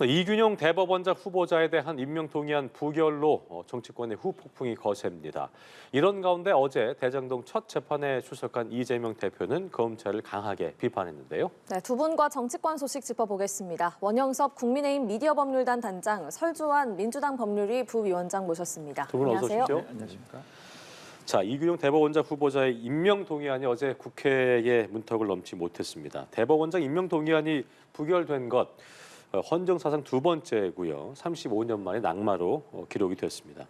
이균용 대법원장 후보자에 대한 임명 동의안 부결로 정치권의 후폭풍이 거셉니다. 이런 가운데 어제 대장동 첫 재판에 출석한 이재명 대표는 검찰을 강하게 비판했는데요. 네, 두 분과 정치권 소식 짚어보겠습니다. 원영섭 국민의힘 미디어법률단 단장, 설주환 민주당 법률위 부위원장 모셨습니다. 두 분 어서 오십시오. 네, 안녕하십니까. 자, 이균용 대법원장 후보자의 임명 동의안이 어제 국회의 문턱을 넘지 못했습니다. 대법원장 임명 동의안이 부결된 것 헌정사상 두 번째고요. 35년 만에 낙마로 기록이 됐습니다.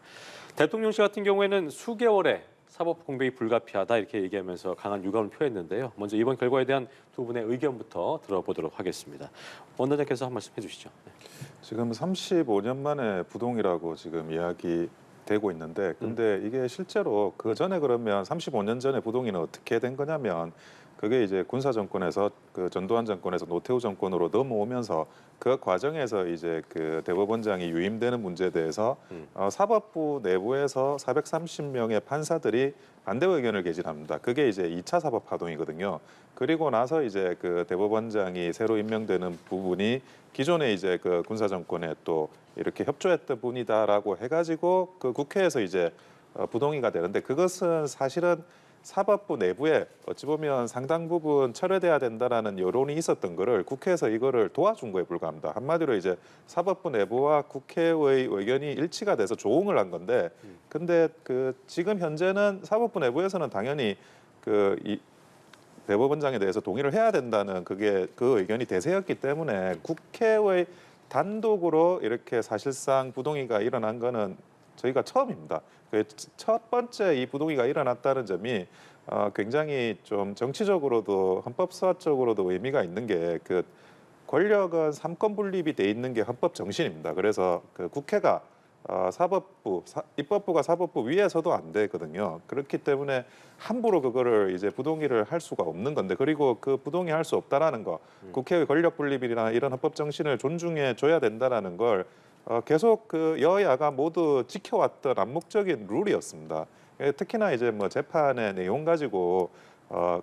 대통령실 같은 경우에는 수개월의 사법 공백이 불가피하다 이렇게 얘기하면서 강한 유감을 표했는데요. 먼저 이번 결과에 대한 두 분의 의견부터 들어보도록 하겠습니다. 원장님께서 한 말씀 해주시죠. 네. 지금 35년 만에 부동이라고 지금 이야기되고 있는데 근데 이게 실제로 그 전에 그러면 35년 전에 부동이는 어떻게 된 거냐면 그게 이제 군사 정권에서 그 전두환 정권에서 노태우 정권으로 넘어오면서 그 과정에서 이제 그 대법원장이 유임되는 문제에 대해서 사법부 내부에서 430명의 판사들이 반대 의견을 개진합니다. 그게 이제 2차 사법 파동이거든요. 그리고 나서 이제 그 대법원장이 새로 임명되는 부분이 기존에 이제 그 군사 정권에 또 이렇게 협조했던 분이다라고 해가지고 그 국회에서 이제 부동의가 되는데 그것은 사실은 사법부 내부에 어찌 보면 상당 부분 철회돼야 된다라는 여론이 있었던 거를 국회에서 이거를 도와준 거에 불과합니다. 한마디로 이제 사법부 내부와 국회의 의견이 일치가 돼서 조응을 한 건데, 근데 그 지금 현재는 사법부 내부에서는 당연히 이 대법원장에 대해서 동의를 해야 된다는 그게 그 의견이 대세였기 때문에 국회의 단독으로 이렇게 사실상 부동의가 일어난 거는 저희가 처음입니다. 첫 번째 이 부동의가 일어났다는 점이 굉장히 좀 정치적으로도 헌법사적으로도 의미가 있는 게 그 권력은 삼권 분립이 돼 있는 게 헌법 정신입니다. 그래서 그 국회가 사법부, 입법부가 사법부 위에서도 안 되거든요. 그렇기 때문에 함부로 그거를 이제 부동의를 할 수가 없는 건데 그리고 그 부동의할 수 없다라는 거, 국회의 권력 분립이나 이런 헌법 정신을 존중해 줘야 된다라는 걸 계속 그 여야가 모두 지켜왔던 암묵적인 룰이었습니다. 특히나 이제 뭐 재판의 내용 가지고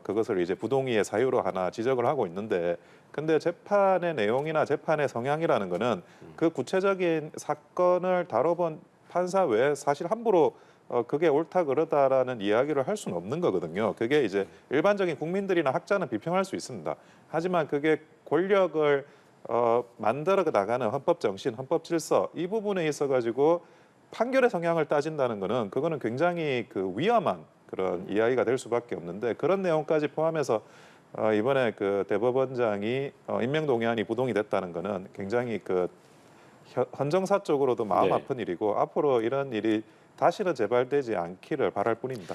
그것을 이제 부동의의 사유로 하나 지적을 하고 있는데, 근데 재판의 내용이나 재판의 성향이라는 거는 그 구체적인 사건을 다뤄본 판사 외에 사실 함부로 그게 옳다 그러다라는 이야기를 할 수는 없는 거거든요. 그게 이제 일반적인 국민들이나 학자는 비평할 수 있습니다. 하지만 그게 권력을 만들어 나가는 헌법 정신, 헌법 질서 이 부분에 있어 가지고 판결의 성향을 따진다는 거는 그거는 굉장히 그 위험한 그런 이야기가 될 수밖에 없는데 그런 내용까지 포함해서 이번에 그 대법원장이 임명 동의안이 부동의 됐다는 거는 굉장히 그 헌정사적으로도 마음 아픈 일이고 앞으로 이런 일이 다시는 재발되지 않기를 바랄 뿐입니다.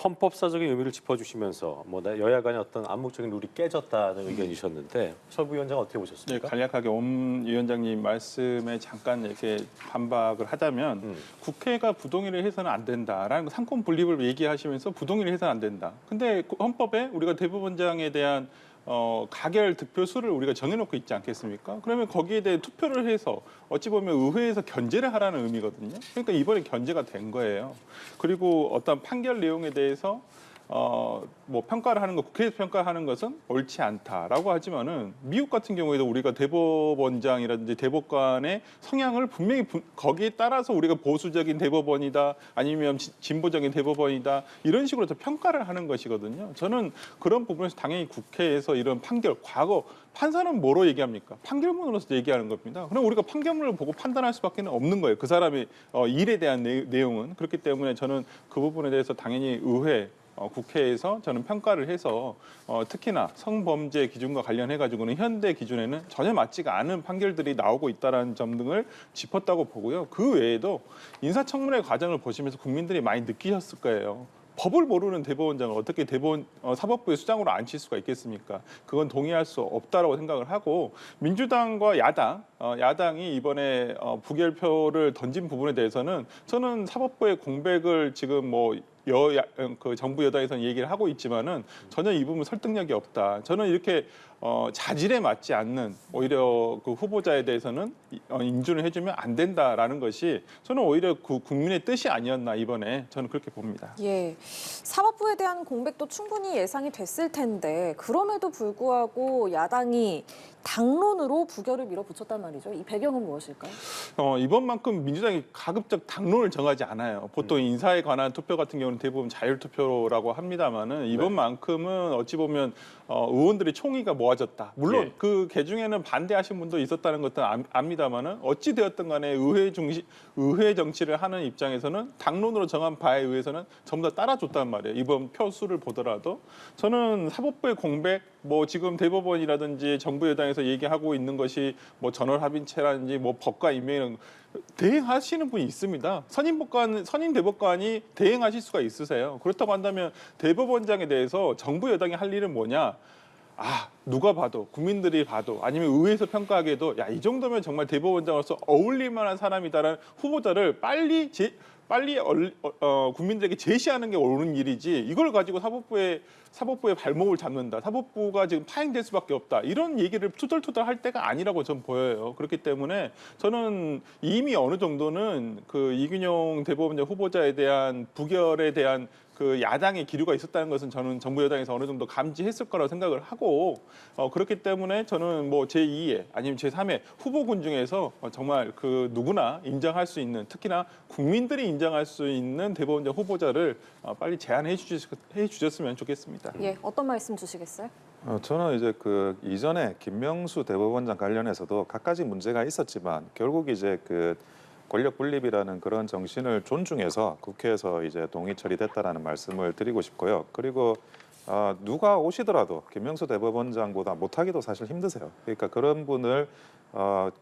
헌법사적인 의미를 짚어주시면서 뭐 여야 간의 어떤 암묵적인 룰이 깨졌다는 의견이셨는데 설 부위원장 어떻게 네, 보셨습니까? 간략하게 옴 위원장님 말씀에 잠깐 이렇게 반박을 하자면 국회가 부동의를 해서는 안 된다라는 상권 분립을 얘기하시면서 부동의를 해서는 안 된다. 근데 헌법에 우리가 대법원장에 대한 가결 득표수를 우리가 정해놓고 있지 않겠습니까? 그러면 거기에 대해 투표를 해서 어찌 보면 의회에서 견제를 하라는 의미거든요. 그러니까 이번에 견제가 된 거예요. 그리고 어떤 판결 내용에 대해서 뭐 평가를 하는 거, 국회에서 평가하는 것은 옳지 않다라고 하지만은 미국 같은 경우에도 우리가 대법원장이라든지 대법관의 성향을 분명히 거기에 따라서 우리가 보수적인 대법원이다 아니면 진보적인 대법원이다 이런 식으로 더 평가를 하는 것이거든요. 저는 그런 부분에서 당연히 국회에서 이런 판결, 과거 판사는 뭐로 얘기합니까? 판결문으로서 얘기하는 겁니다. 그럼 우리가 판결문을 보고 판단할 수밖에 없는 거예요. 그 사람의 일에 대한 내용은. 그렇기 때문에 저는 그 부분에 대해서 당연히 의회 국회에서 저는 평가를 해서 특히나 성범죄 기준과 관련해 가지고는 현대 기준에는 전혀 맞지가 않은 판결들이 나오고 있다는 점 등을 짚었다고 보고요. 그 외에도 인사청문회 과정을 보시면서 국민들이 많이 느끼셨을 거예요. 법을 모르는 대법원장을 어떻게 사법부의 수장으로 앉힐 수가 있겠습니까? 그건 동의할 수 없다라고 생각을 하고 민주당과 야당이 이번에 부결표를 던진 부분에 대해서는 저는 사법부의 공백을 지금 뭐 그 정부 여당에서는 얘기를 하고 있지만은 전혀 이 부분 설득력이 없다. 저는 이렇게 자질에 맞지 않는 오히려 그 후보자에 대해서는 인준을 해주면 안 된다라는 것이 저는 오히려 국민의 뜻이 아니었나 이번에 저는 그렇게 봅니다. 예, 사법부에 대한 공백도 충분히 예상이 됐을 텐데 그럼에도 불구하고 야당이 당론으로 부결을 밀어붙였단 말이죠. 이 배경은 무엇일까요? 이번만큼 민주당이 가급적 당론을 정하지 않아요. 보통 인사에 관한 투표 같은 경우는 대부분 자율투표라고 합니다만은 이번만큼은 어찌 보면 의원들의 총의가 모아졌다. 물론 예. 그 개중에는 반대하신 분도 있었다는 것은 압니다만은 어찌 되었든 간에 의회 정치를 하는 입장에서는 당론으로 정한 바에 의해서는 전부 다 따라줬단 말이에요. 이번 표수를 보더라도 저는 사법부의 공백, 뭐 지금 대법원이라든지 정부 여당에서 얘기하고 있는 것이 뭐 전월합의체라든지 뭐 법과 임명이라는 대행하시는 분이 있습니다. 선임 대법관이 대행하실 수가 있으세요. 그렇다고 한다면 대법원장에 대해서 정부 여당이 할 일은 뭐냐? 누가 봐도 국민들이 봐도 아니면 의회에서 평가하기에도 야, 이 정도면 정말 대법원장으로서 어울릴 만한 사람이다라는 후보자를 빨리 국민들에게 제시하는 게 옳은 일이지 이걸 가지고 사법부의 발목을 잡는다. 사법부가 지금 파행될 수밖에 없다. 이런 얘기를 투덜투덜 할 때가 아니라고 전 보여요. 그렇기 때문에 저는 이미 어느 정도는 그 이균용 대법원장 후보자에 대한 부결에 대한 그 야당의 기류가 있었다는 것은 저는 정부 여당에서 어느 정도 감지했을 거라고 생각을 하고 그렇기 때문에 저는 뭐 제2의 아니면 제3의 후보군 중에서 정말 그 누구나 인정할 수 있는 특히나 국민들이 인정할 수 있는 대법원장 후보자를 빨리 제안해 주셨으면 좋겠습니다. 예, 어떤 말씀 주시겠어요? 저는 이제 그 이전에 김명수 대법원장 관련해서도 갖가지 문제가 있었지만 결국 이제 그 권력 분립이라는 그런 정신을 존중해서 국회에서 이제 동의 처리됐다라는 말씀을 드리고 싶고요. 그리고 누가 오시더라도 김명수 대법원장보다 못하기도 사실 힘드세요. 그러니까 그런 분을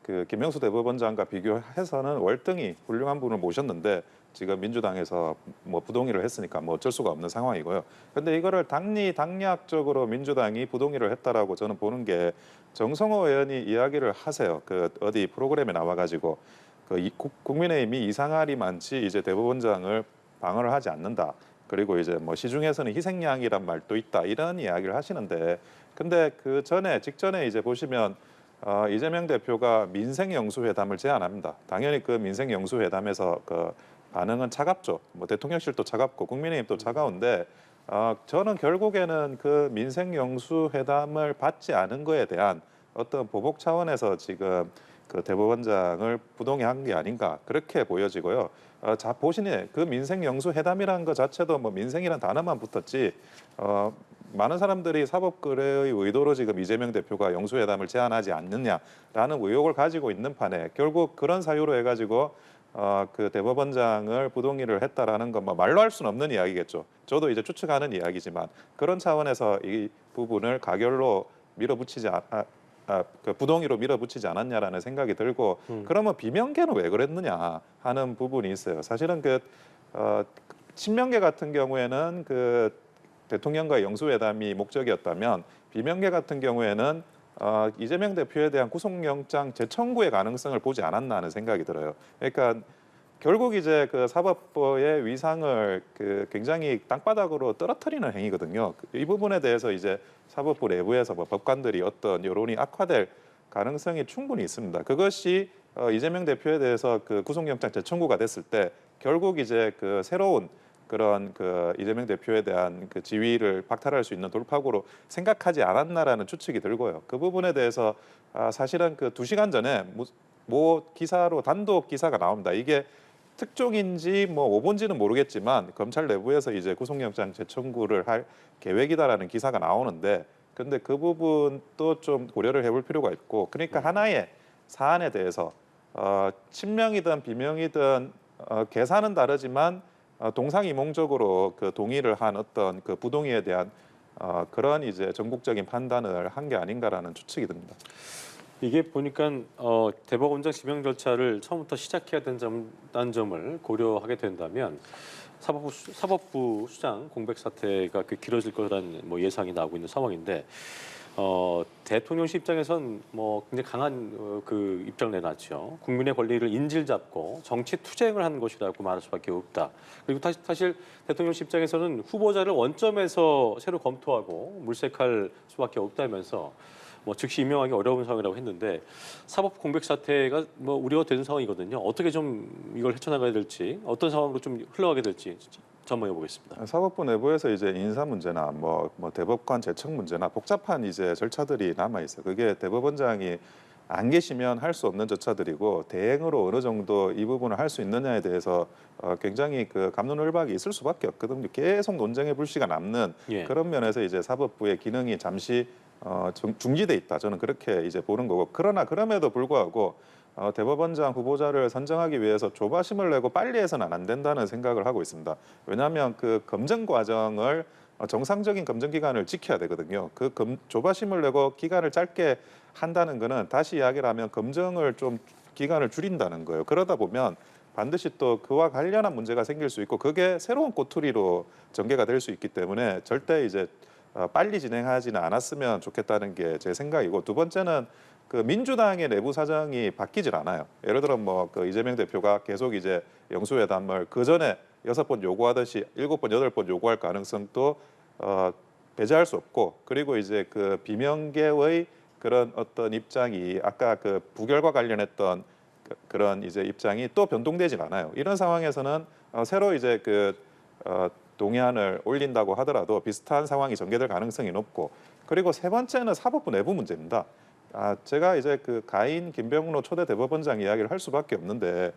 그 김명수 대법원장과 비교해서는 월등히 훌륭한 분을 모셨는데 지금 민주당에서 뭐 부동의를 했으니까 뭐 어쩔 수가 없는 상황이고요. 근데 이거를 당리당략적으로 민주당이 부동의를 했다라고 저는 보는 게 정성호 의원이 이야기를 하세요. 그 어디 프로그램에 나와가지고 국민의힘이 이상할이 많지 이제 대법원장을 방어를 하지 않는다. 그리고 이제 뭐 시중에서는 희생양이란 말도 있다. 이런 이야기를 하시는데 근데 그 직전에 이제 보시면 이재명 대표가 민생영수회담을 제안합니다. 당연히 그 민생영수회담에서 그 반응은 차갑죠. 뭐 대통령실도 차갑고 국민의힘도 차가운데 저는 결국에는 그 민생영수회담을 받지 않은 거에 대한 어떤 보복 차원에서 지금 그 대법원장을 부동의한 게 아닌가 그렇게 보여지고요. 자 보시니 그 민생영수회담이라는 것 자체도 뭐 민생이라는 단어만 붙었지 많은 사람들이 사법거래의 의도로 지금 이재명 대표가 영수회담을 제안하지 않느냐라는 의혹을 가지고 있는 판에 결국 그런 사유로 해가지고 그 대법원장을 부동의를 했다라는 건 뭐 말로 할 수는 없는 이야기겠죠. 저도 이제 추측하는 이야기지만 그런 차원에서 이 부분을 가결로 밀어붙이지 그 부동의로 밀어붙이지 않았냐라는 생각이 들고 그러면 비명계는 왜 그랬느냐 하는 부분이 있어요. 사실은 그 친명계 같은 경우에는 그 대통령과의 영수회담이 목적이었다면 비명계 같은 경우에는 이재명 대표에 대한 구속영장 재청구의 가능성을 보지 않았나 하는 생각이 들어요. 그러니까 결국 이제 그 사법부의 위상을 그 굉장히 땅바닥으로 떨어뜨리는 행위거든요. 이 부분에 대해서 이제 사법부 내부에서 뭐 법관들이 어떤 여론이 악화될 가능성이 충분히 있습니다. 그것이 이재명 대표에 대해서 그 구속영장 재청구가 됐을 때 결국 이제 그 새로운 그런 그 이재명 대표에 대한 그 지위를 박탈할 수 있는 돌파구로 생각하지 않았나라는 추측이 들고요. 그 부분에 대해서 사실은 그 2시간 전에 뭐 기사로 단독 기사가 나옵니다. 이게 특종인지 뭐 오본지는 모르겠지만 검찰 내부에서 이제 구속영장 재청구를 할 계획이다라는 기사가 나오는데 근데 그 부분도 좀 고려를 해볼 필요가 있고 그러니까 하나의 사안에 대해서 친명이든 비명이든 계산은 다르지만 동상이몽적으로 그 동의를 한 어떤 그 부동의에 대한 그런 이제 전국적인 판단을 한 게 아닌가라는 추측이 듭니다. 이게 보니까 대법원장 지명 절차를 처음부터 시작해야 된다는 점을 고려하게 된다면 사법부 수장 공백 사태가 길어질 거라는 뭐 예상이 나오고 있는 상황인데 대통령실 입장에선 뭐 굉장히 강한 그 입장을 내놨죠. 국민의 권리를 인질 잡고 정치 투쟁을 하는 것이라고 말할 수밖에 없다. 그리고 사실 대통령실 입장에서는 후보자를 원점에서 새로 검토하고 물색할 수밖에 없다면서 뭐 즉시 임명하기 어려운 상황이라고 했는데 사법 공백 사태가 뭐 우려가 되는 상황이거든요. 어떻게 좀 이걸 헤쳐나가야 될지, 어떤 상황으로 좀 흘러가게 될지 전망해 보겠습니다. 사법부 내부에서 이제 인사 문제나 뭐 대법관 제척 문제나 복잡한 이제 절차들이 남아 있어요. 그게 대법원장이 안 계시면 할 수 없는 절차들이고 대행으로 어느 정도 이 부분을 할 수 있느냐에 대해서 굉장히 그 갑론을박이 있을 수밖에 없거든요. 계속 논쟁의 불씨가 남는 예. 그런 면에서 이제 사법부의 기능이 잠시 중지돼 있다. 저는 그렇게 이제 보는 거고. 그러나 그럼에도 불구하고 대법원장 후보자를 선정하기 위해서 조바심을 내고 빨리 해서는 안 된다는 생각을 하고 있습니다. 왜냐하면 그 검증 과정을 정상적인 검증 기간을 지켜야 되거든요. 조바심을 내고 기간을 짧게 한다는 거는 다시 이야기를 하면 검증을 좀 기간을 줄인다는 거예요. 그러다 보면 반드시 또 그와 관련한 문제가 생길 수 있고 그게 새로운 꼬투리로 전개가 될 수 있기 때문에 절대 이제 빨리 진행하지는 않았으면 좋겠다는 게 제 생각이고 두 번째는 그 민주당의 내부 사정이 바뀌질 않아요. 예를 들어 뭐 그 이재명 대표가 계속 이제 영수회담을 그 전에 6번 요구하듯이 7번, 8번 요구할 가능성도 배제할 수 없고 그리고 이제 그 비명계의 그런 어떤 입장이 아까 그 부결과 관련했던 그런 이제 입장이 또 변동되질 않아요. 이런 상황에서는 새로 이제 그 동의안을 올린다고 하더라도 비슷한 상황이 전개될 가능성이 높고 그리고 세 번째는 사법부 내부 문제입니다. 제가 이제 그 가인 김병로 초대 대법원장 이야기를 할 수밖에 없는데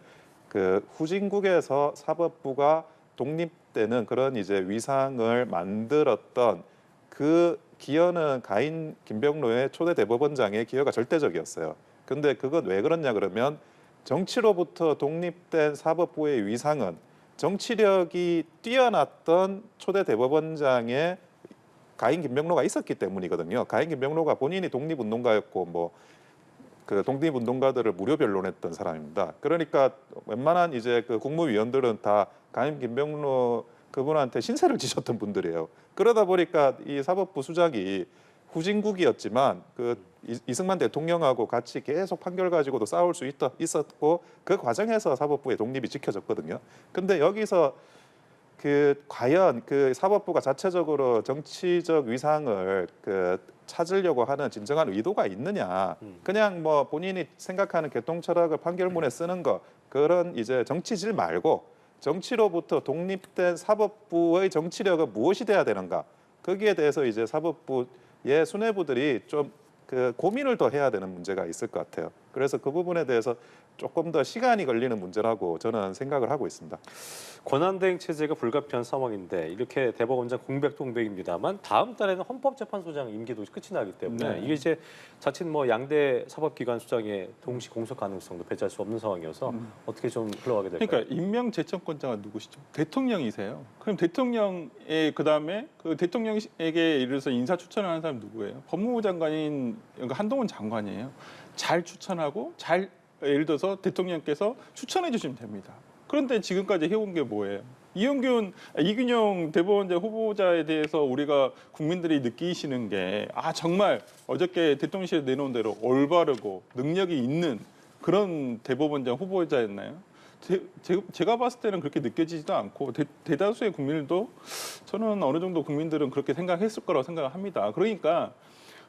그 후진국에서 사법부가 독립되는 그런 이제 위상을 만들었던 그 기여는 가인 김병로의 초대 대법원장의 기여가 절대적이었어요. 근데 그건 왜 그러냐 그러면 정치로부터 독립된 사법부의 위상은 정치력이 뛰어났던 초대 대법원장의 가인 김병로가 있었기 때문이거든요. 가인 김병로가 본인이 독립운동가였고 뭐 그 독립운동가들을 무료 변론했던 사람입니다. 그러니까 웬만한 이제 그 국무위원들은 다 가인 김병로 그분한테 신세를 지셨던 분들이에요. 그러다 보니까 이 사법부 수장이 후진국이었지만 그 이승만 대통령하고 같이 계속 판결 가지고도 싸울 수 있었고 그 과정에서 사법부의 독립이 지켜졌거든요. 근데 여기서 그 과연 그 사법부가 자체적으로 정치적 위상을 그 찾으려고 하는 진정한 의도가 있느냐? 그냥 뭐 본인이 생각하는 개통 철학을 판결문에 쓰는 거 그런 이제 정치질 말고 정치로부터 독립된 사법부의 정치력은 무엇이 돼야 되는가? 거기에 대해서 이제 사법부의 수뇌부들이 좀 그 고민을 더 해야 되는 문제가 있을 것 같아요. 그래서 그 부분에 대해서 조금 더 시간이 걸리는 문제라고 저는 생각을 하고 있습니다. 권한대행 체제가 불가피한 상황인데 이렇게 대법원장 공백입니다만 다음 달에는 헌법재판소장 임기도 끝이 나기 때문에 네. 이게 이제 자칫 뭐 양대 사법기관 수장의 동시 공석 가능성도 배제할 수 없는 상황이어서 어떻게 좀 흘러가게 될까요? 그러니까 임명 제청권자가 누구시죠? 대통령이세요. 그럼 대통령의 그다음에 그 대통령에게 예를 들어서 인사 추천을 하는 사람이 누구예요? 법무부 장관인 한동훈 장관이에요. 잘 추천하고 잘 예를 들어서 대통령께서 추천해 주시면 됩니다. 그런데 지금까지 해온 게 뭐예요? 이균용 대법원장 후보자에 대해서 우리가 국민들이 느끼시는 게 정말 어저께 대통령실에 내놓은 대로 올바르고 능력이 있는 그런 대법원장 후보자였나요? 제가 봤을 때는 그렇게 느껴지지도 않고 대다수의 국민들도 저는 어느 정도 국민들은 그렇게 생각했을 거라고 생각합니다. 그러니까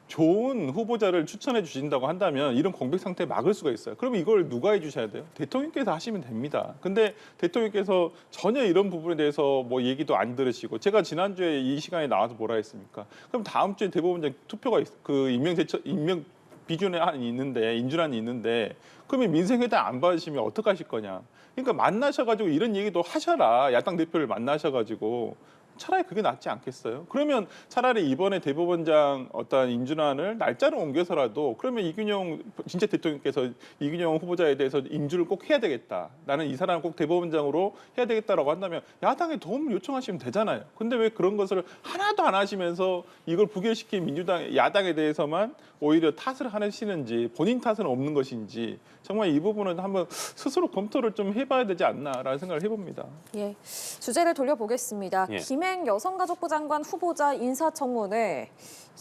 좋은 후보자를 추천해 주신다고 한다면 이런 공백 상태 막을 수가 있어요. 그러면 이걸 누가 해주셔야 돼요? 대통령께서 하시면 됩니다. 근데 대통령께서 전혀 이런 부분에 대해서 뭐 얘기도 안 들으시고 제가 지난주에 이 시간에 나와서 뭐라 했습니까? 그럼 다음 주에 대법원장 투표가 그 임명 비준에 있는데 인준안이 있는데 그러면 민생회담 안 받으시면 어떡하실 거냐? 그러니까 만나셔가지고 이런 얘기도 하셔라. 야당 대표를 만나셔가지고. 차라리 그게 낫지 않겠어요? 그러면 차라리 이번에 대법원장 어떤 인준안을 날짜를 옮겨서라도 그러면 이균용 진짜 대통령께서 이균용 후보자에 대해서 인준을 꼭 해야 되겠다. 나는 이 사람을 꼭 대법원장으로 해야 되겠다라고 한다면 야당에 도움을 요청하시면 되잖아요. 근데 왜 그런 것을 하나도 안 하시면서 이걸 부결시킨 민주당 야당에 대해서만 오히려 탓을 하시는지 본인 탓은 없는 것인지 정말 이 부분은 한번 스스로 검토를 좀 해봐야 되지 않나라는 생각을 해봅니다. 예, 주제를 돌려보겠습니다. 예. 김행 여성가족부 장관 후보자 인사청문회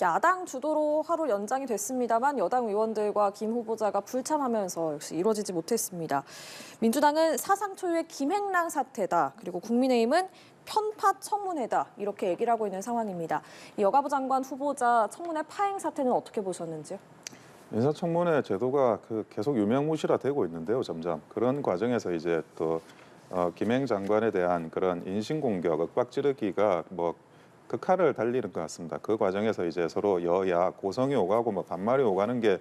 야당 주도로 하루 연장이 됐습니다만 여당 의원들과 김 후보자가 불참하면서 역시 이루어지지 못했습니다. 민주당은 사상 초유의 김행랑 사태다. 그리고 국민의힘은 편파 청문회다. 이렇게 얘기를 하고 있는 상황입니다. 이 여가부 장관 후보자 청문회 파행 사태는 어떻게 보셨는지요? 인사청문회 제도가 계속 유명무실화되고 있는데요, 점점 그런 과정에서 이제 또 김행 장관에 대한 그런 인신공격, 윽박지르기가 뭐 극한을 달리는 것 같습니다. 그 과정에서 이제 서로 여야 고성이 오가고 뭐 반말이 오가는 게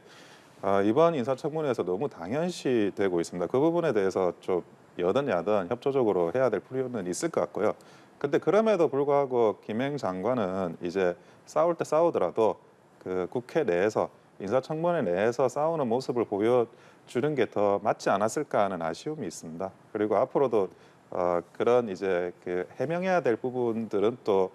이번 인사청문회에서 너무 당연시되고 있습니다. 그 부분에 대해서 좀 여든 야든 협조적으로 해야 될 필요는 있을 것 같고요. 근데 그럼에도 불구하고 김행 장관은 이제 싸울 때 싸우더라도 그 국회 내에서 인사청문회 내에서 싸우는 모습을 보여주는 게 더 맞지 않았을까 하는 아쉬움이 있습니다. 그리고 앞으로도 그런 이제 해명해야 될 부분들은 또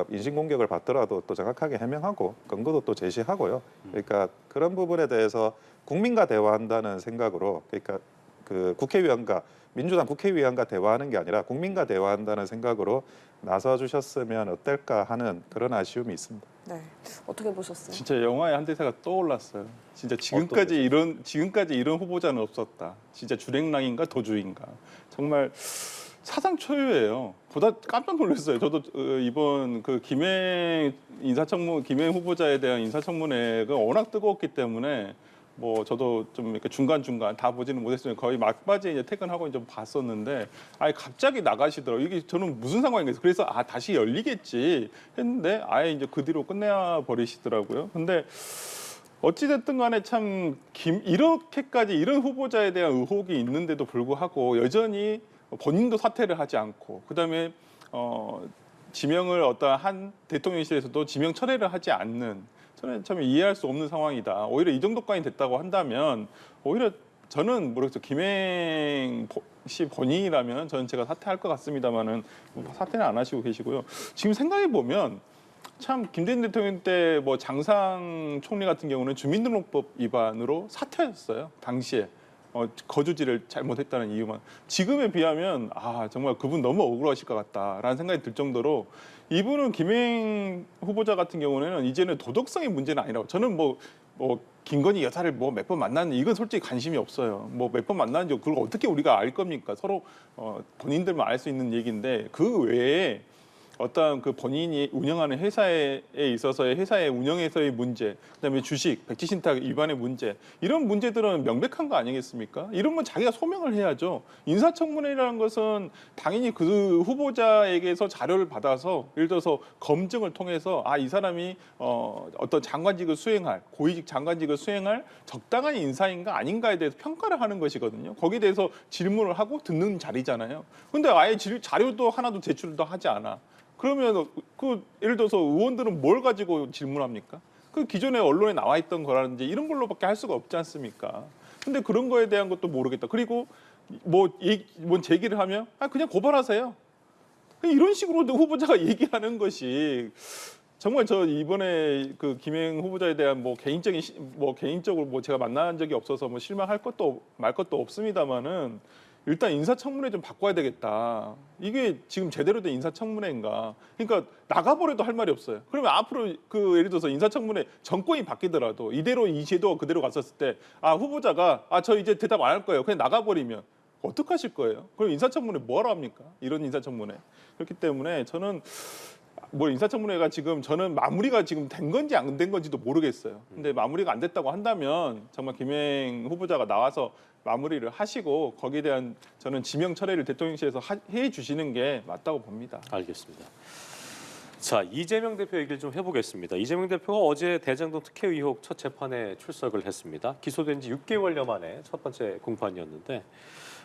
인신공격을 받더라도 또 정확하게 해명하고 근거도 또 제시하고요. 그러니까 그런 부분에 대해서 국민과 대화한다는 생각으로, 그러니까 그 국회의원과 민주당 국회의원과 대화하는 게 아니라 국민과 대화한다는 생각으로 나서 주셨으면 어떨까 하는 그런 아쉬움이 있습니다. 네, 어떻게 보셨어요? 진짜 영화의 한 대사가 떠올랐어요. 진짜 지금까지 이런 후보자는 없었다. 진짜 주랭랑인가 도주인가. 정말 사상 초유예요. 보다 깜짝 놀랐어요. 저도 이번 그 김행 후보자에 대한 인사청문회가 워낙 뜨거웠기 때문에 뭐 저도 좀 이렇게 중간 다 보지는 못했으면 거의 막바지에 이제 퇴근하고 이제 봤었는데, 아예 갑자기 나가시더라고요. 이게 저는 무슨 상황이겠어요. 그래서 다시 열리겠지 했는데 아예 이제 그 뒤로 끝내야 버리시더라고요. 근데 어찌됐든 간에 참 이렇게까지 이런 후보자에 대한 의혹이 있는데도 불구하고 여전히 본인도 사퇴를 하지 않고, 그다음에 지명을 어떤 한 대통령실에서도 지명 철회를 하지 않는, 저는 참 이해할 수 없는 상황이다. 오히려 이 정도까지 됐다고 한다면 오히려 저는 모르겠어요. 김행 씨 본인이라면 저는 제가 사퇴할 것 같습니다만은 사퇴는 안 하시고 계시고요. 지금 생각해 보면 참 김대중 대통령 때 뭐 장상 총리 같은 경우는 주민등록법 위반으로 사퇴했어요. 당시에 거주지를 잘못했다는 이유만. 지금에 비하면 정말 그분 너무 억울하실 것 같다라는 생각이 들 정도로, 이분은 김행 후보자 같은 경우는 이제는 도덕성의 문제는 아니라고. 저는 뭐 김건희 여사를 뭐 몇 번 만났는지 이건 솔직히 관심이 없어요. 뭐 몇 번 만났는지 그걸 어떻게 우리가 알 겁니까? 서로 본인들만 알 수 있는 얘기인데, 그 외에 어떤 그 본인이 운영하는 회사에 있어서의 회사의 운영에서의 문제, 그다음에 주식, 백지신탁 위반의 문제, 이런 문제들은 명백한 거 아니겠습니까? 이런 건 자기가 소명을 해야죠. 인사청문회라는 것은 당연히 그 후보자에게서 자료를 받아서, 예를 들어서 검증을 통해서 이 사람이 어떤 장관직을 수행할, 고위직 장관직을 수행할 적당한 인사인가 아닌가에 대해서 평가를 하는 것이거든요. 거기에 대해서 질문을 하고 듣는 자리잖아요. 근데 아예 자료도 하나도 제출도 하지 않아. 그러면 예를 들어서 의원들은 뭘 가지고 질문합니까? 그 기존에 언론에 나와 있던 거라든지 이런 걸로밖에 할 수가 없지 않습니까? 근데 그런 거에 대한 것도 모르겠다. 그리고 뭐 제기를 하면 그냥 고발하세요. 이런 식으로 후보자가 얘기하는 것이 정말 저 이번에 그 김행 후보자에 대한 개인적으로 제가 만난 적이 없어서 실망할 것도 말 것도 없습니다만은, 일단 인사청문회 좀 바꿔야 되겠다. 이게 지금 제대로 된 인사청문회인가? 그러니까 나가버려도 할 말이 없어요. 그러면 앞으로 예를 들어서 인사청문회 정권이 바뀌더라도 이대로 이 제도가 그대로 갔었을 때 후보자가 저 이제 대답 안 할 거예요. 그냥 나가버리면 어떡하실 거예요? 그럼 인사청문회 뭐하러 합니까? 이런 인사청문회. 그렇기 때문에 저는 인사청문회가 저는 마무리가 지금 된 건지 안 된 건지도 모르겠어요. 근데 마무리가 안 됐다고 한다면 정말 김행 후보자가 나와서 마무리를 하시고 거기에 대한 저는 지명 철회를 대통령실에서 해 주시는 게 맞다고 봅니다. 알겠습니다. 자, 이재명 대표 얘기를 좀 해보겠습니다. 이재명 대표가 어제 대장동 특혜 의혹 첫 재판에 출석을 했습니다. 기소된 지 6개월여 만에 첫 번째 공판이었는데,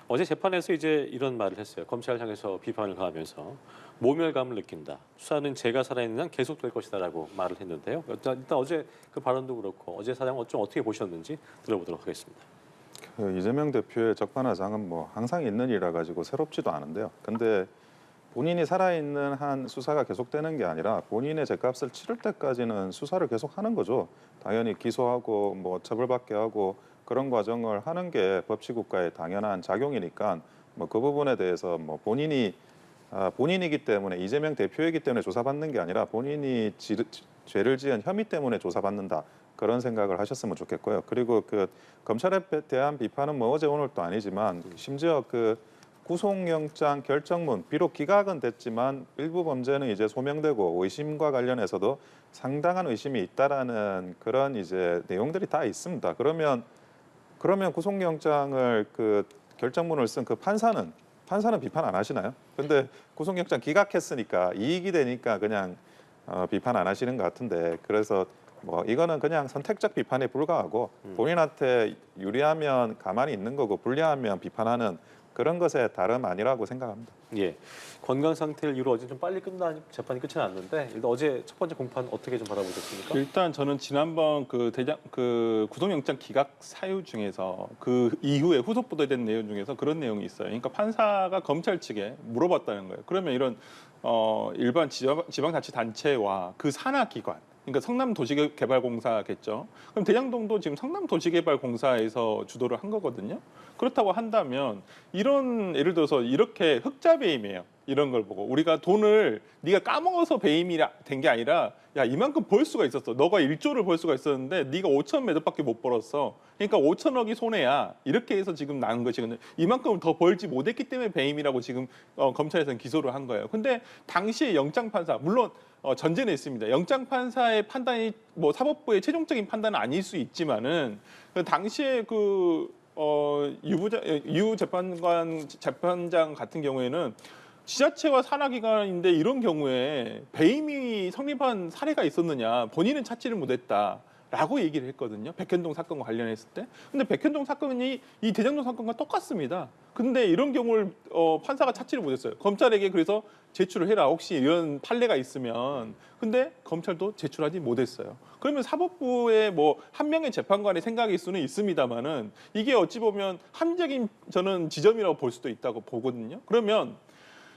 어제 재판에서 이제 이런 말을 했어요. 검찰을 향해서 비판을 가하면서 모멸감을 느낀다. 수사는 제가 살아있는 한 계속될 것이다라고 말을 했는데요. 일단 어제 그 발언도 그렇고 어제 사장 좀 어떻게 보셨는지 들어보도록 하겠습니다. 이재명 대표의 적반하장은 항상 있는 일이라 가지고 새롭지도 않은데요. 근데 본인이 살아있는 한 수사가 계속되는 게 아니라 본인의 죗값을 치를 때까지는 수사를 계속하는 거죠. 당연히 기소하고 처벌받게 하고 그런 과정을 하는 게 법치국가의 당연한 작용이니까 그 부분에 대해서 본인이 본인이기 때문에 이재명 대표이기 때문에 조사받는 게 아니라 본인이 죄를 지은 혐의 때문에 조사받는다. 그런 생각을 하셨으면 좋겠고요. 그리고 그 검찰에 대한 비판은 뭐 어제 오늘도 아니지만 심지어 그 구속영장 결정문 비록 기각은 됐지만 일부 범죄는 이제 소명되고 의심과 관련해서도 상당한 의심이 있다라는 그런 이제 내용들이 다 있습니다. 그러면 구속영장을 그 결정문을 쓴 그 판사는 비판 안 하시나요? 근데 구속영장 기각했으니까 이익이 되니까 그냥 비판 안 하시는 것 같은데 그래서 뭐 이거는 그냥 선택적 비판에 불과하고 본인한테 유리하면 가만히 있는 거고 불리하면 비판하는 그런 것에 다름 아니라고 생각합니다. 예, 건강 상태를 이유로 어제 좀 빨리 재판이 끝이 났는데 일단 어제 첫 번째 공판 어떻게 좀 받아보셨습니까? 일단 저는 지난번 그 구속영장 기각 사유 중에서 그 이후에 후속 보도된 내용 중에서 그런 내용이 있어요. 그러니까 판사가 검찰 측에 물어봤다는 거예요. 그러면 이런 일반 지방자치단체와 그 산하 기관, 그러니까 성남도시개발공사겠죠. 그럼 대장동도 지금 성남도시개발공사에서 주도를 한 거거든요. 그렇다고 한다면 이런 예를 들어서 이렇게 흑자 배임이에요. 이런 걸 보고 우리가 돈을 네가 까먹어서 배임이 된 게 아니라 야 이만큼 벌 수가 있었어. 너가 1조를 벌 수가 있었는데 네가 5천 몇 억밖에 못 벌었어. 그러니까 5천억이 손해야. 이렇게 해서 지금 나온 것이거든요. 이만큼 더 벌지 못했기 때문에 배임이라고 지금 검찰에서는 기소를 한 거예요. 근데 당시에 영장 판사 물론 전제는 있습니다. 영장 판사의 판단이 뭐 사법부의 최종적인 판단은 아닐 수 있지만은 그 당시에 유 재판장 같은 경우에는 지자체와 산하기관인데 이런 경우에 배임이 성립한 사례가 있었느냐 본인은 찾지를 못했다라고 얘기를 했거든요. 백현동 사건과 관련했을 때. 근데 백현동 사건이 이 대장동 사건과 똑같습니다. 근데 이런 경우를 판사가 찾지를 못했어요. 검찰에게 그래서 제출을 해라. 혹시 이런 판례가 있으면. 근데 검찰도 제출하지 못했어요. 그러면 사법부의 뭐 한 명의 재판관의 생각일 수는 있습니다만은 이게 어찌 보면 합리적인 저는 지점이라고 볼 수도 있다고 보거든요. 그러면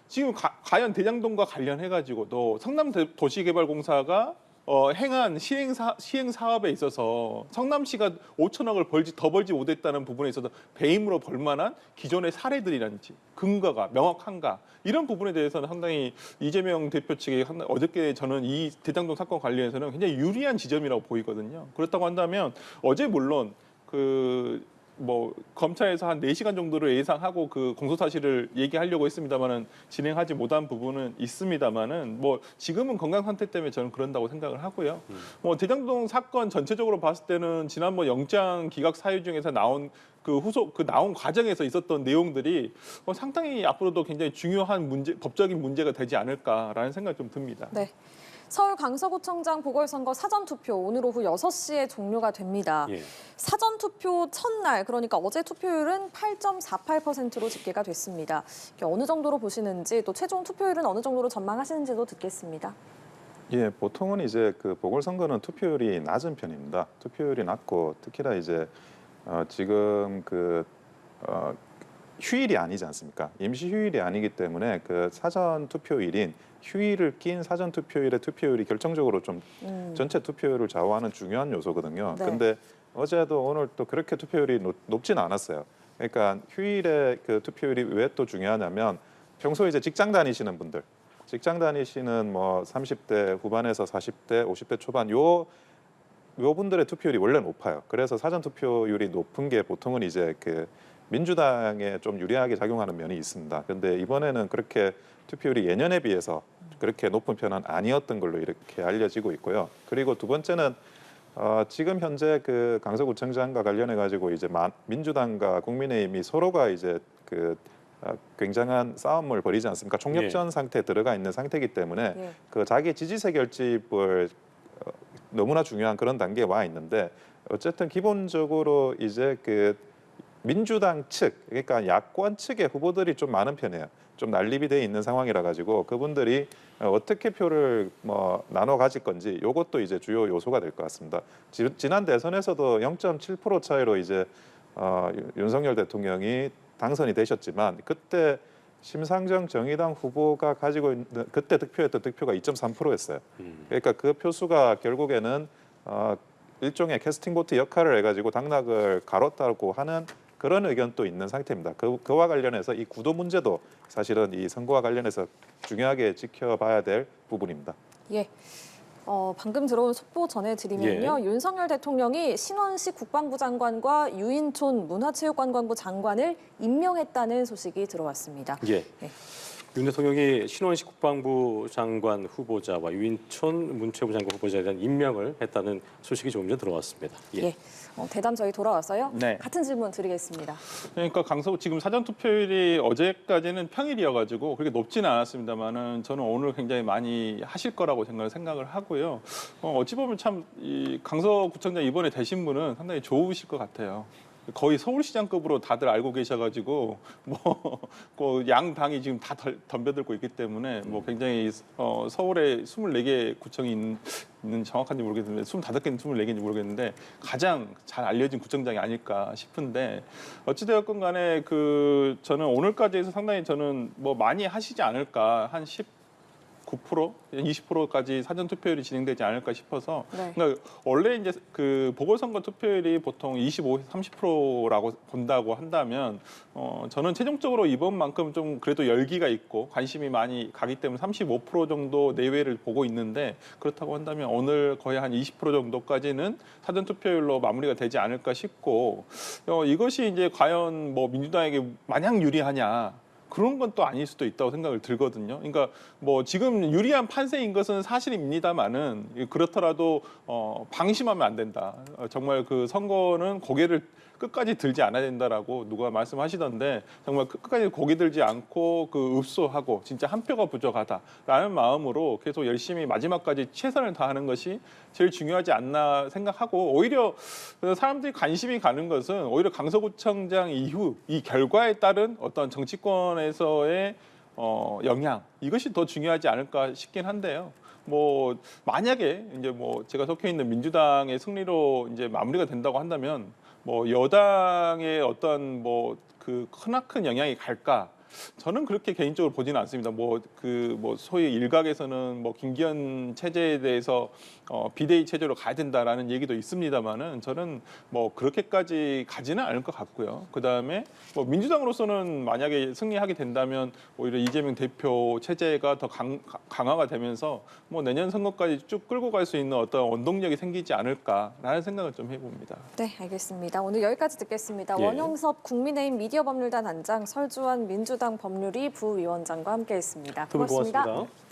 지금 과연 대장동과 관련해가지고도 성남도시개발공사가 행한 시행 사업에 있어서 성남시가 5천억을 더 벌지 못했다는 부분에 있어서 배임으로 벌만한 기존의 사례들이란지 근거가 명확한가 이런 부분에 대해서는 상당히 이재명 대표 측이 어저께 저는 이 대장동 사건 관련해서는 굉장히 유리한 지점이라고 보이거든요. 그렇다고 한다면 어제 물론 검찰에서 한 4시간 정도를 예상하고 그 공소 사실을 얘기하려고 했습니다만은 진행하지 못한 부분은 있습니다만은 뭐 지금은 건강 상태 때문에 저는 그런다고 생각을 하고요. 뭐 대장동 사건 전체적으로 봤을 때는 지난번 영장 기각 사유 중에서 나온 나온 과정에서 있었던 내용들이 상당히 앞으로도 굉장히 중요한 법적인 문제가 되지 않을까라는 생각이 좀 듭니다. 네. 서울 강서구청장 보궐선거 사전투표 오늘 오후 6시에 종료가 됩니다. 예. 사전투표 첫날, 그러니까 어제 투표율은 8.48%로 집계가 됐습니다. 어느 정도로 보시는지 또 최종 투표율은 어느 정도로 전망하시는지도 듣겠습니다. 예, 보통은 이제 그 보궐선거는 투표율이 낮은 편입니다. 투표율이 낮고 특히나 이제 지금 휴일이 아니지 않습니까? 임시 휴일이 아니기 때문에 그 사전 투표일인 휴일을 낀 사전 투표일의 투표율이 결정적으로 좀 전체 투표율을 좌우하는 중요한 요소거든요. 네. 근데 어제도 오늘 또 그렇게 투표율이 높지는 않았어요. 그러니까 휴일의 그 투표율이 왜 또 중요하냐면 평소에 이제 직장 다니시는 분들, 직장 다니시는 뭐 30대 후반에서 40대, 50대 초반 요 분들의 투표율이 원래 높아요. 그래서 사전 투표율이 높은 게 보통은 이제 그 민주당에 좀 유리하게 작용하는 면이 있습니다. 그런데 이번에는 그렇게 투표율이 예년에 비해서 그렇게 높은 편은 아니었던 걸로 이렇게 알려지고 있고요. 그리고 두 번째는 지금 현재 그 강서구청장과 관련해 가지고 이제 민주당과 국민의힘이 서로가 이제 굉장한 싸움을 벌이지 않습니까? 총력전 상태에 들어가 있는 상태이기 때문에 그 자기 지지세 결집을 너무나 중요한 그런 단계에 와 있는데 어쨌든 기본적으로 이제 그 민주당 측, 그러니까 야권 측의 후보들이 좀 많은 편이에요. 좀 난립이 돼 있는 상황이라 가지고 그분들이 어떻게 표를 나눠 가질 건지 이것도 이제 주요 요소가 될 것 같습니다. 지난 대선에서도 0.7% 차이로 이제 윤석열 대통령이 당선이 되셨지만 그때 심상정 정의당 후보가 가지고 있는 그때 득표했던 득표가 2.3%였어요. 그러니까 그 표수가 결국에는 일종의 캐스팅 보트 역할을 해가지고 당락을 가뤘다고 하는 그런 의견도 있는 상태입니다. 그와 관련해서 이 구도 문제도 사실은 이 선거와 관련해서 중요하게 지켜봐야 될 부분입니다. 예. 방금 들어온 속보 전해드리면요. 예. 윤석열 대통령이 신원식 국방부 장관과 유인촌 문화체육관광부 장관을 임명했다는 소식이 들어왔습니다. 예. 네. 윤 대통령이 신원식 국방부 장관 후보자와 유인촌 문체부 장관 후보자에 대한 임명을 했다는 소식이 조금 전에 들어왔습니다. 예. 대담 저희 돌아왔어요. 네. 같은 질문 드리겠습니다. 그러니까 강서구 지금 사전 투표율이 어제까지는 평일이어가지고 그렇게 높지는 않았습니다만은 저는 오늘 굉장히 많이 하실 거라고 생각을 하고요. 어찌 보면 참 이 강서구청장 이번에 되신 분은 상당히 좋으실 것 같아요. 거의 서울시장급으로 다들 알고 계셔가지고 양 당이 지금 다 덤벼들고 있기 때문에 뭐 굉장히 서울에 24개 구청이 있는 정확한지 모르겠는데 25개인지 24개인지 모르겠는데 가장 잘 알려진 구청장이 아닐까 싶은데 어찌되었건 간에 저는 오늘까지 해서 상당히 저는 뭐 많이 하시지 않을까 한 9%, 20%까지 사전 투표율이 진행되지 않을까 싶어서 네. 그러니까 원래 이제 그 보궐선거 투표율이 보통 25, 30%라고 본다고 한다면 저는 최종적으로 이번만큼 좀 그래도 열기가 있고 관심이 많이 가기 때문에 35% 정도 내외를 보고 있는데 그렇다고 한다면 오늘 거의 한 20% 정도까지는 사전 투표율로 마무리가 되지 않을까 싶고 이것이 이제 과연 뭐 민주당에게 마냥 유리하냐? 그런 건 또 아닐 수도 있다고 생각을 들거든요. 그러니까 뭐 지금 유리한 판세인 것은 사실입니다만은 그렇더라도 방심하면 안 된다. 정말 그 선거는 고개를 끝까지 들지 않아야 된다라고 누가 말씀하시던데 정말 끝까지 고개 들지 않고 읍소하고 진짜 한 표가 부족하다라는 마음으로 계속 열심히 마지막까지 최선을 다하는 것이 제일 중요하지 않나 생각하고 오히려 사람들이 관심이 가는 것은 오히려 강서구청장 이후 이 결과에 따른 어떤 정치권에서의 영향 이것이 더 중요하지 않을까 싶긴 한데요. 뭐 만약에 이제 뭐 제가 속해 있는 민주당의 승리로 이제 마무리가 된다고 한다면 뭐 여당의 어떤 크나큰 영향이 갈까? 저는 그렇게 개인적으로 보지는 않습니다. 소위 일각에서는 김기현 체제에 대해서 비대위 체제로 가야 된다라는 얘기도 있습니다만은 저는 그렇게까지 가지는 않을 것 같고요. 그 다음에 민주당으로서는 만약에 승리하게 된다면 오히려 이재명 대표 체제가 더 강화가 되면서 내년 선거까지 쭉 끌고 갈 수 있는 어떤 원동력이 생기지 않을까라는 생각을 좀 해봅니다. 네, 알겠습니다. 오늘 여기까지 듣겠습니다. 예. 원영섭 국민의힘 미디어법률단 단장, 설주환 민주당 법률위 부위원장과 함께했습니다. 두 분 고맙습니다. 고맙습니다.